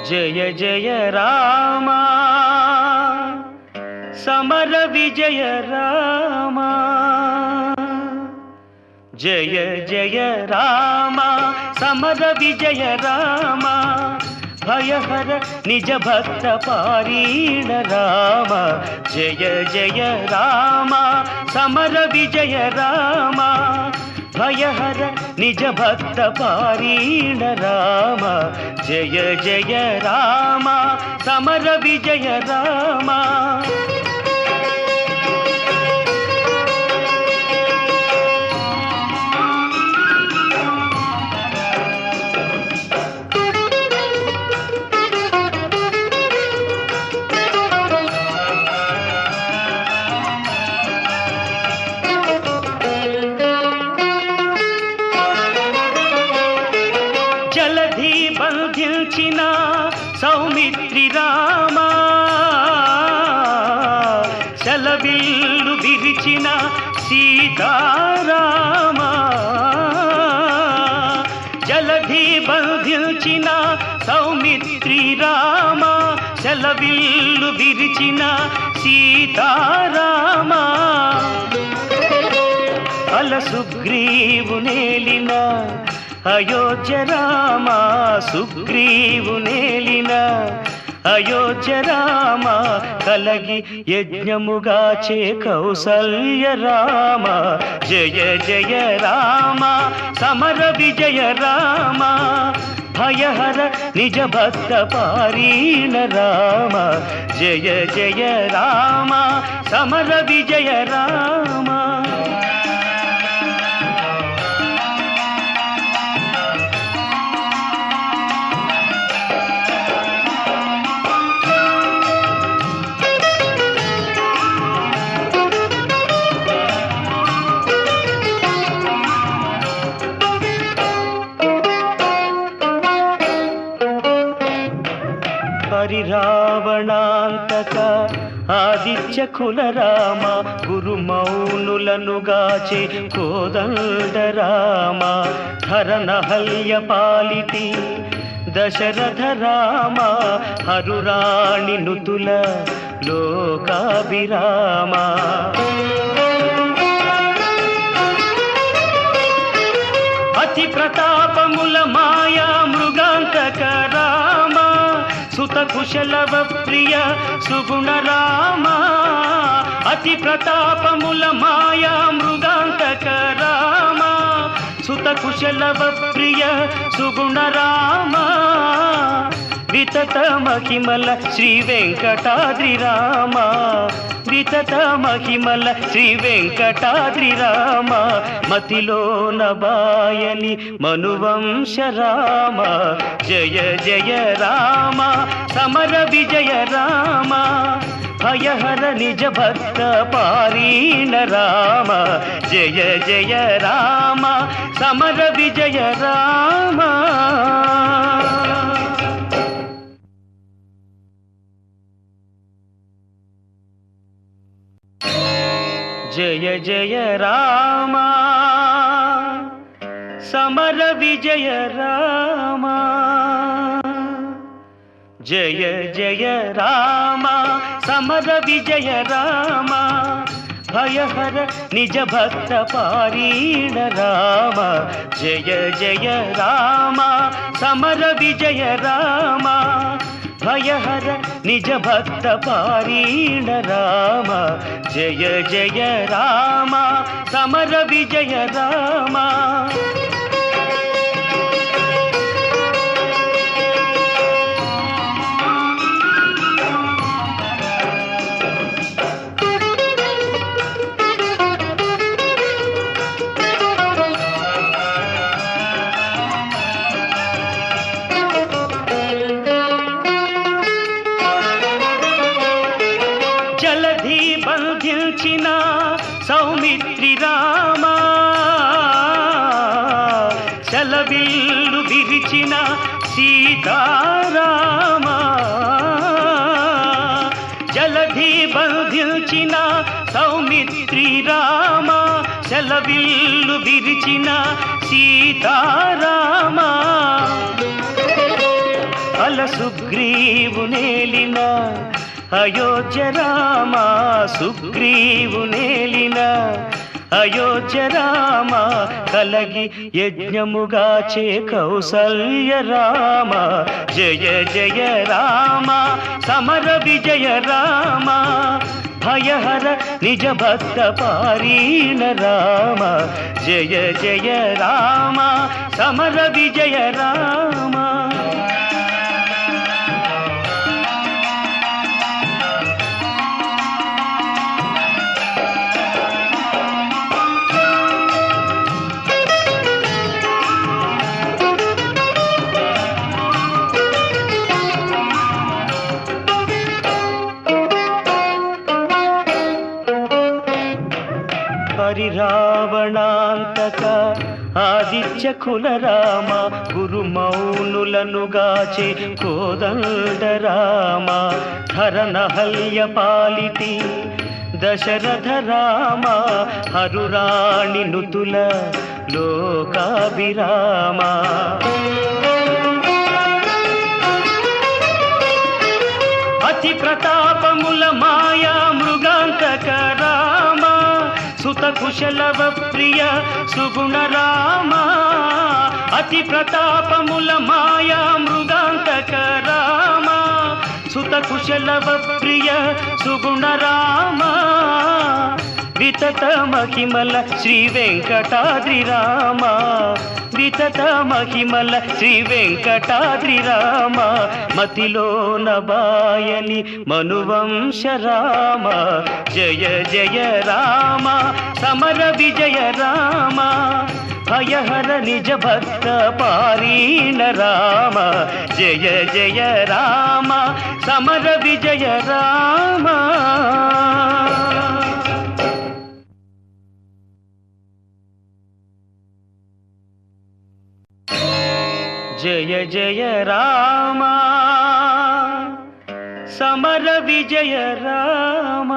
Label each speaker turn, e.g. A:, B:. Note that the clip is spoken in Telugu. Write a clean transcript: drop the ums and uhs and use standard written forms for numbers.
A: జయ జయ రామ సమర విజయ రామ జయ జయ రామ సమర విజయ రామ భయహర నిజ భక్త పారీణ రామ జయ జయ రామ సమర విజయ రామ భయహర నిజ భక్త పారీణ రామ జయ జయ రామ సమర విజయ రామ జలధి బంధించిన సౌమిత్రి రామ సెలవిల్లు విరిచిన సీతారామ జలధి బంధించిన సౌమిత్రి రామ సెలవిల్లు విరిచిన సీతారామ అల సుగ్రీవు నేలిన అయోధ్య రామ సుగ్రీవు నేలిన అయోధ్య రామ కలగి యజ్ఞముగాచే కౌసల్య రామ జయ జయ రామ సమర విజయ రామ భయహర నిజ భక్త పారీణ రామ జయ జయ రామ సమర విజయ రామ పరిరావణాంతక ఆదిత్య కుల రామ గురు మౌనులను గాచే కోదండ రామ ధరనహల్య పాలిటి దశరథ రామ హరురాణి నుతుల లోకాభిరామ అతి ప్రతాపముల మాయా మృగాంతక రామ సుత కుశలవ ప్రియ సుగుణ రామ అతి ప్రతాపముల మాయా మృగాంతక రామ సుత కుశలవ ప్రియ సుగుణ రామ వితత మహిమల శ్రీ వెంకటాద్రి రామ వితత మహిమల శ్రీ వెంకటాద్రి రామ మతిలో నబాయని మనువంశ రామ జయ జయ రామ సమర విజయ రామ భయహర నిజ భక్త పారీణ రామ జయ జయ రామ సమర విజయ రామ జయ జయ రామ సమర విజయ రామ జయ జయ రామ సమర విజయ రామ భయహర నిజ భక్త పారీణ రామ జయ జయ రామ సమర విజయ రామ భయహర నిజ భక్త పారీణ రామ జయ జయ రామ సమర విజయ రామ జలధి బంధించిన సౌమిత్రి రామ సెలవిల్లు విరిచిన సీతారామ జలధి బంధించిన సౌమిత్రి రామ సెలవిల్లు విరిచిన సీతారామ అల సుగ్రీవునేలిన అయోధ్య రామ సుగ్రీవునేలిన అయోధ్య రామ కలగి యజ్ఞముగాచే కౌసల్య రామ జయ జయ రామ సమర విజయ రామ భయహర నిజ భక్త పారీణ రామ జయ జయ రామ సమర విజయ రామ పరిరావణాంతక ఆదిత్య కుల రామ గురు మౌనులనుగాచే కోదండ రామ ధరనహల్య పాలిటి దశరథ రామ హరురాణి నుతుల లోకాభిరామ అతి ప్రతాపముల మాయా మృగాంతక రామ సుత కుశలవ ప్రియ సుగుణ రామ అతి ప్రతాపముల మాయా మృగాంతక రామ సుత కుశలవ ప్రియ సుగుణ రామ వితత మహిమల శ్రీ వెంకటాద్రి రామ వితత మహిమల శ్రీ వెంకటాద్రి రామ మతిలోన బాయని మనువంశ రామ జయ జయ రామ సమర విజయ రామ భయహర నిజ భక్త పారీణ రామ జయ జయ రామ సమర విజయ రామ జయ జయ రామ సమర విజయ రామ